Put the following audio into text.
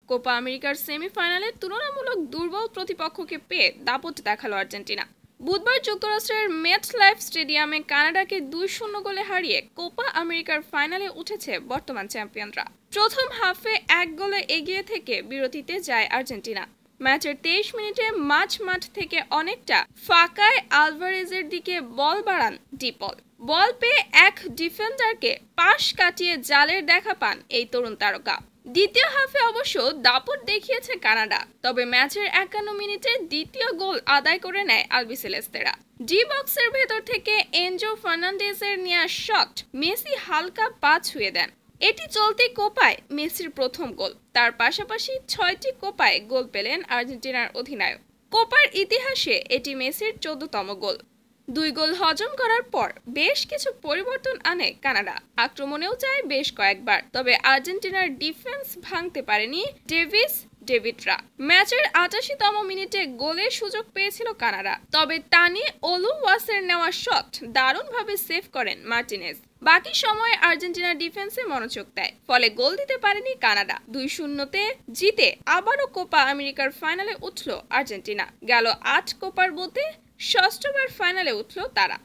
Copa আমেরিকার সেমিফাইনালে তুলনামূলক দুর্বল প্রতিপক্ষকে পেয়ে দাপট দেখালো আর্জেন্টিনা। বুধবার যুক্তরাষ্ট্রের মেটলাইফ স্টেডিয়ামে কানাডাকে 2-0 গোলে হারিয়ে কোপা আমেরিকার ফাইনালে উঠেছে বর্তমান চ্যাম্পিয়নরা। প্রথম হাফে 1 গোলে এগিয়ে থেকে বিরতিতে যায় আর্জেন্টিনা। ম্যাচের 23 মিনিটে মাঠ থেকে অনেকটা ফাঁকায় আলভারেজের দিকে বল বাড়ান ডিপল। বল পেয়ে এক ডিফেন্ডারকে পাশ কাটিয়ে জালের দেখা পান এই তরুণ তারকা। দ্বিতীয় হাফে অবশ্য দাপট দেখিয়েছে কানাডা, তবে ম্যাচের 51 মিনিটে দ্বিতীয় গোল আদায় করে নেয় আলবিসেলেস্তেরা। ডি বক্সের ভেতর থেকে এনজো ফার্নান্ডেজের নেওয়া শট মেসি হালকা পা ছুঁয়ে দেন। এটি চলতি কোপায় মেসির প্রথম গোল। তার পাশাপাশি 6টি কোপায় গোল পেলেন আর্জেন্টিনার অধিনায়ক। কোপার ইতিহাসে এটি মেসির 14তম গোল। 2 গোল হজম করার পর বেশ কিছু পরিবর্তন আনে কানাডা। আক্রমণেও চায় বেশ কয়েকবার, তবে আর্জেন্টিনার ডিফেন্স ভাঙতে পারেনি ডেভিডরা। ম্যাচের 88তম মিনিটে গোলের সুযোগ পেয়েছিল কানাডা, তবে তানি ওলুওয়াসের নেওয়া শট দারুণভাবে সেভ করেন মার্টিনেজ। বাকি সময়ে আর্জেন্টিনা ডিফেন্সে মনোযোগ দেয়, ফলে গোল দিতে পারেনি কানাডা। 2-0 জিতে আবারও কোপা আমেরিকার ফাইনালে উঠল আর্জেন্টিনা। গেল 8 কোপার মধ্যে 6বার ফাইনালে উঠল তারা।